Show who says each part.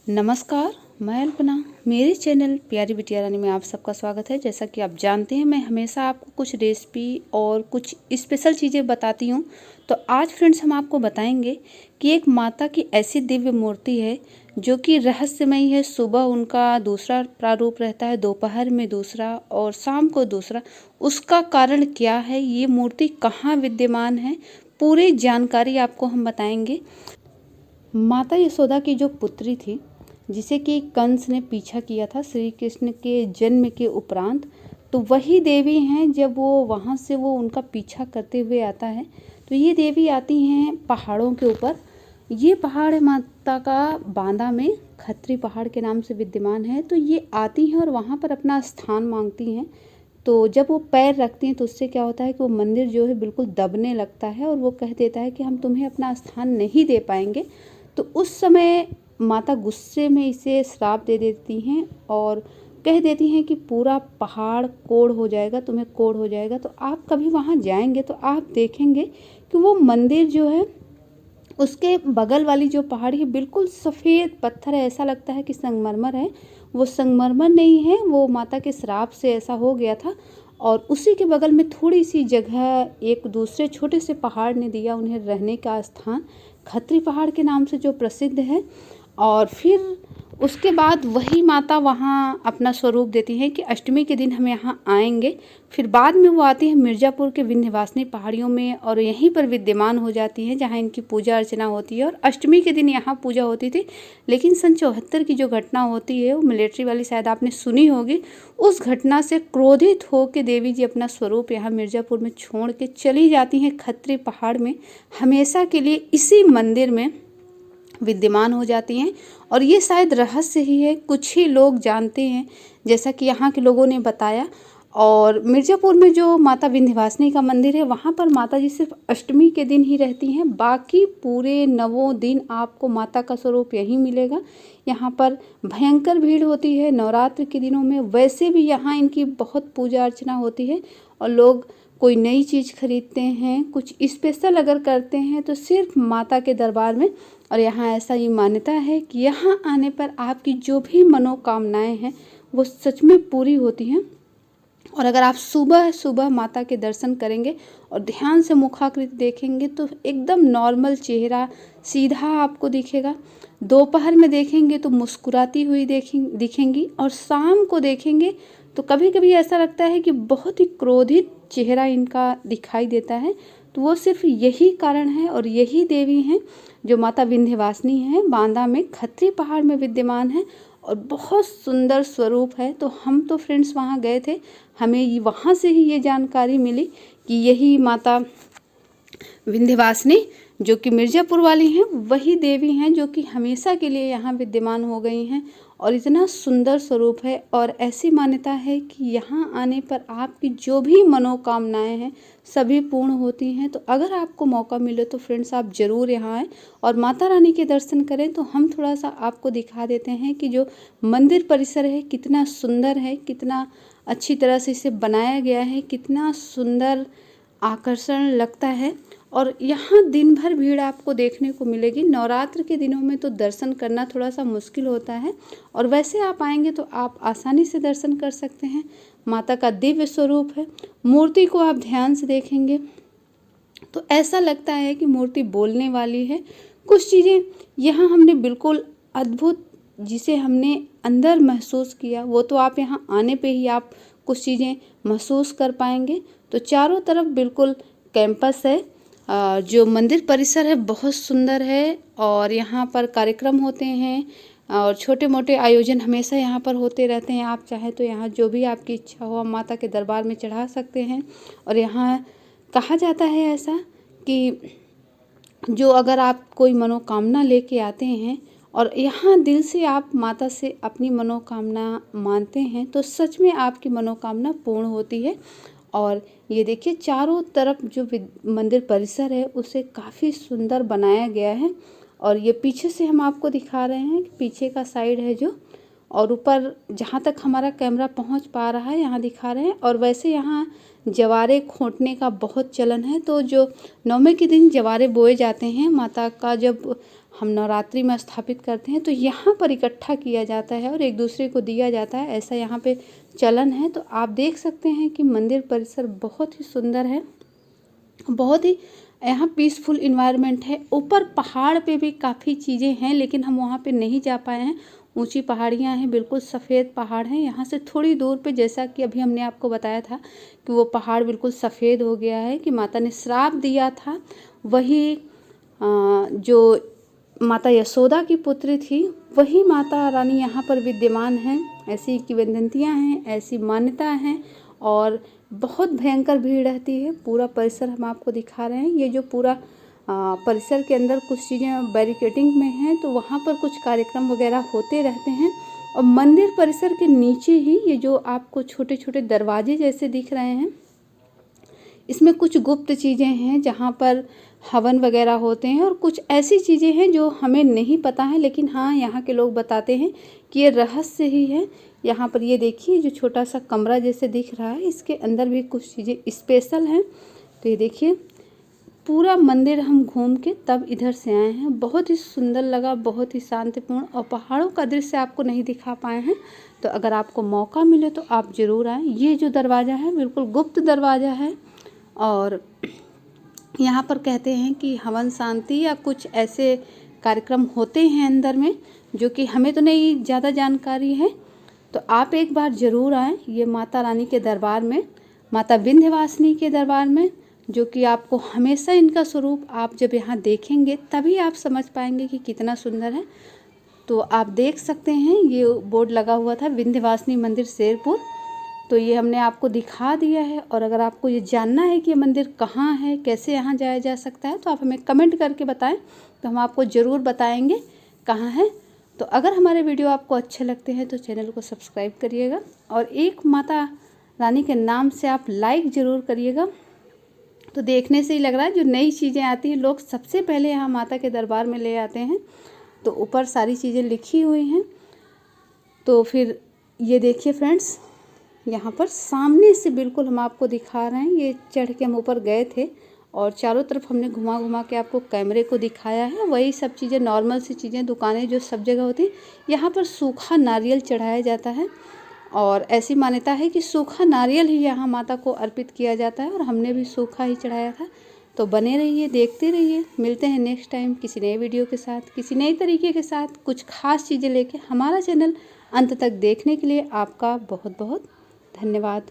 Speaker 1: नमस्कार, मैं अल्पना। मेरे चैनल प्यारी बिटिया रानी में आप सबका स्वागत है। जैसा कि आप जानते हैं, मैं हमेशा आपको कुछ रेसिपी और कुछ स्पेशल चीज़ें बताती हूँ। तो आज फ्रेंड्स हम आपको बताएंगे कि एक माता की ऐसी दिव्य मूर्ति है जो कि रहस्यमयी है। सुबह उनका दूसरा प्रारूप रहता है, दोपहर में दूसरा और शाम को दूसरा। उसका कारण क्या है, ये मूर्ति कहाँ विद्यमान है, पूरी जानकारी आपको हम बताएंगे। माता यशोदा की जो पुत्री थी, जिसे कि कंस ने पीछा किया था श्री कृष्ण के जन्म के उपरांत, तो वही देवी हैं। जब वो वहाँ से वो उनका पीछा करते हुए आता है तो ये देवी आती हैं पहाड़ों के ऊपर। ये पहाड़ है माता का बांदा में, खत्री पहाड़ के नाम से विद्यमान है। तो ये आती हैं और वहाँ पर अपना स्थान मांगती हैं। तो जब वो पैर रखती हैं तो उससे क्या होता है कि वो मंदिर जो है बिल्कुल दबने लगता है और वो कह देता है कि हम तुम्हें अपना स्थान नहीं दे पाएंगे। तो उस समय माता गुस्से में इसे श्राप दे देती हैं और कह देती हैं कि पूरा पहाड़ कोड़ हो जाएगा, तुम्हें कोड़ हो जाएगा। तो आप कभी वहाँ जाएंगे तो आप देखेंगे कि वो मंदिर जो है उसके बगल वाली जो पहाड़ी है बिल्कुल सफ़ेद पत्थर है, ऐसा लगता है कि संगमरमर है। वो संगमरमर नहीं है, वो माता के श्राप से ऐसा हो गया था। और उसी के बगल में थोड़ी सी जगह एक दूसरे छोटे से पहाड़ ने दिया उन्हें रहने का स्थान, खत्री पहाड़ के नाम से जो प्रसिद्ध है। और फिर उसके बाद वही माता वहाँ अपना स्वरूप देती हैं कि अष्टमी के दिन हम यहाँ आएंगे। फिर बाद में वो आती है मिर्ज़ापुर के विंध्यवासिनी पहाड़ियों में और यहीं पर विद्यमान हो जाती हैं, जहाँ इनकी पूजा अर्चना होती है। और अष्टमी के दिन यहाँ पूजा होती थी। लेकिन सन 74 की जो घटना होती है, वो मिलिट्री वाली शायद आपने सुनी होगी। उस घटना से क्रोधित होकर देवी जी अपना स्वरूप यहाँ मिर्ज़ापुर में छोड़ के चली जाती हैं खत्री पहाड़ में, हमेशा के लिए इसी मंदिर में विद्यमान हो जाती हैं। और ये शायद रहस्य ही है, कुछ ही लोग जानते हैं, जैसा कि यहाँ के लोगों ने बताया। और मिर्ज़ापुर में जो माता विंध्यवासिनी का मंदिर है, वहाँ पर माता जी सिर्फ अष्टमी के दिन ही रहती हैं। बाकी पूरे 9 दिन आपको माता का स्वरूप यहीं मिलेगा। यहाँ पर भयंकर भीड़ होती है नवरात्र के दिनों में। वैसे भी यहाँ इनकी बहुत पूजा अर्चना होती है और लोग कोई नई चीज़ खरीदते हैं, कुछ स्पेशल अगर करते हैं तो सिर्फ माता के दरबार में। और यहाँ ऐसा ही मान्यता है कि यहाँ आने पर आपकी जो भी मनोकामनाएं हैं वो सच में पूरी होती हैं। और अगर आप सुबह सुबह माता के दर्शन करेंगे और ध्यान से मुखाकृति देखेंगे तो एकदम नॉर्मल चेहरा सीधा आपको दिखेगा। दोपहर में देखेंगे तो मुस्कुराती हुई दिखेंगी और शाम को देखेंगे तो कभी कभी ऐसा लगता है कि बहुत ही क्रोधित चेहरा इनका दिखाई देता है। तो वो सिर्फ यही कारण है और यही देवी हैं जो माता विंध्यवासिनी है, बांदा में खत्री पहाड़ में विद्यमान है और बहुत सुंदर स्वरूप है। तो हम तो फ्रेंड्स वहाँ गए थे, हमें वहाँ से ही ये जानकारी मिली कि यही माता विंध्यवासिनी जो कि मिर्ज़ापुर वाली हैं, वही देवी हैं जो कि हमेशा के लिए यहाँ विद्यमान हो गई हैं। और इतना सुंदर स्वरूप है और ऐसी मान्यता है कि यहाँ आने पर आपकी जो भी मनोकामनाएं हैं सभी पूर्ण होती हैं। तो अगर आपको मौका मिले तो फ्रेंड्स आप ज़रूर यहाँ आएँ और माता रानी के दर्शन करें। तो हम थोड़ा सा आपको दिखा देते हैं कि जो मंदिर परिसर है कितना सुंदर है, कितना अच्छी तरह से इसे बनाया गया है, कितना सुंदर आकर्षण लगता है। और यहाँ दिन भर भीड़ आपको देखने को मिलेगी। नवरात्र के दिनों में तो दर्शन करना थोड़ा सा मुश्किल होता है और वैसे आप आएंगे तो आप आसानी से दर्शन कर सकते हैं। माता का दिव्य स्वरूप है। मूर्ति को आप ध्यान से देखेंगे तो ऐसा लगता है कि मूर्ति बोलने वाली है। कुछ चीज़ें यहाँ हमने बिल्कुल अद्भुत, जिसे हमने अंदर महसूस किया, वो तो आप यहाँ आने पे ही आप कुछ चीज़ें महसूस कर पाएंगे। तो चारों तरफ बिल्कुल कैंपस है। जो मंदिर परिसर है बहुत सुंदर है और यहाँ पर कार्यक्रम होते हैं और छोटे मोटे आयोजन हमेशा यहाँ पर होते रहते हैं। आप चाहे तो यहाँ जो भी आपकी इच्छा हो माता के दरबार में चढ़ा सकते हैं। और यहाँ कहा जाता है ऐसा कि जो अगर आप कोई मनोकामना लेके आते हैं और यहाँ दिल से आप माता से अपनी मनोकामना मानते हैं तो सच में आपकी मनोकामना पूर्ण होती है। और ये देखिए चारों तरफ जो मंदिर परिसर है उसे काफ़ी सुंदर बनाया गया है। और ये पीछे से हम आपको दिखा रहे हैं कि पीछे का साइड है जो, और ऊपर जहाँ तक हमारा कैमरा पहुँच पा रहा है यहाँ दिखा रहे हैं। और वैसे यहाँ जवारे खोंटने का बहुत चलन है। तो जो नवमी के दिन जवारे बोए जाते हैं माता का, जब हम नवरात्रि में स्थापित करते हैं तो यहाँ पर इकट्ठा किया जाता है और एक दूसरे को दिया जाता है, ऐसा यहाँ पे चलन है। तो आप देख सकते हैं कि मंदिर परिसर बहुत ही सुंदर है, बहुत ही यहाँ पीसफुल इन्वायरमेंट है। ऊपर पहाड़ पे भी काफ़ी चीज़ें हैं लेकिन हम वहाँ पे नहीं जा पाए हैं। ऊंची पहाड़ियाँ हैं, बिल्कुल सफ़ेद पहाड़ हैं। यहाँ से थोड़ी दूर पे, जैसा कि अभी हमने आपको बताया था कि वो पहाड़ बिल्कुल सफ़ेद हो गया है, कि माता ने श्राप दिया था। वही जो माता यशोदा की पुत्री थी वही माता रानी यहाँ पर विद्यमान हैं। ऐसी किंवदंतियाँ हैं, ऐसी मान्यता हैं और बहुत भयंकर भीड़ रहती है। पूरा परिसर हम आपको दिखा रहे हैं। ये जो पूरा परिसर के अंदर कुछ चीज़ें बैरिकेडिंग में हैं तो वहाँ पर कुछ कार्यक्रम वगैरह होते रहते हैं। और मंदिर परिसर के नीचे ही ये जो आपको छोटे छोटे दरवाजे जैसे दिख रहे हैं, इसमें कुछ गुप्त चीज़ें हैं जहाँ पर हवन वगैरह होते हैं और कुछ ऐसी चीज़ें हैं जो हमें नहीं पता है, लेकिन हाँ यहाँ के लोग बताते हैं कि ये रहस्य ही है। यहाँ पर ये देखिए जो छोटा सा कमरा जैसे दिख रहा है, इसके अंदर भी कुछ चीज़ें स्पेशल हैं। तो ये देखिए पूरा मंदिर हम घूम के तब इधर से आए हैं। बहुत ही सुंदर लगा, बहुत ही शांतिपूर्ण, और पहाड़ों का दृश्य आपको नहीं दिखा पाए हैं। तो अगर आपको मौका मिले तो आप ज़रूर आएँ। ये जो दरवाज़ा है बिल्कुल गुप्त दरवाज़ा है और यहाँ पर कहते हैं कि हवन शांति या कुछ ऐसे कार्यक्रम होते हैं अंदर में, जो कि हमें तो नहीं ज़्यादा जानकारी है। तो आप एक बार ज़रूर आएँ ये माता रानी के दरबार में, माता विंध्यवासिनी के दरबार में, जो कि आपको हमेशा इनका स्वरूप आप जब यहाँ देखेंगे तभी आप समझ पाएंगे कि कितना सुंदर है। तो आप देख सकते हैं ये बोर्ड लगा हुआ था विंध्यवासिनी मंदिर शेरपुर, तो ये हमने आपको दिखा दिया है। और अगर आपको ये जानना है कि ये मंदिर कहाँ है, कैसे यहाँ जाया जा सकता है, तो आप हमें कमेंट करके बताएं, तो हम आपको ज़रूर बताएंगे कहाँ है। तो अगर हमारे वीडियो आपको अच्छे लगते हैं तो चैनल को सब्सक्राइब करिएगा और एक माता रानी के नाम से आप लाइक ज़रूर करिएगा। तो देखने से ही लग रहा है जो नई चीज़ें आती हैं लोग सबसे पहले यहाँ माता के दरबार में ले आते हैं। तो ऊपर सारी चीज़ें लिखी हुई हैं। तो फिर ये देखिए फ्रेंड्स, यहाँ पर सामने से बिल्कुल हम आपको दिखा रहे हैं। ये चढ़ के हम ऊपर गए थे और चारों तरफ हमने घुमा घुमा के आपको कैमरे को दिखाया है। वही सब चीज़ें, नॉर्मल सी चीज़ें, दुकानें जो सब जगह होती। यहाँ पर सूखा नारियल चढ़ाया जाता है और ऐसी मान्यता है कि सूखा नारियल ही यहाँ माता को अर्पित किया जाता है और हमने भी सूखा ही चढ़ाया था। तो बने रहिए, देखते रहिए। मिलते हैं नेक्स्ट टाइम किसी नए वीडियो के साथ, किसी नए तरीके के साथ, कुछ खास चीज़ें लेके। हमारा चैनल अंत तक देखने के लिए आपका बहुत बहुत धन्यवाद।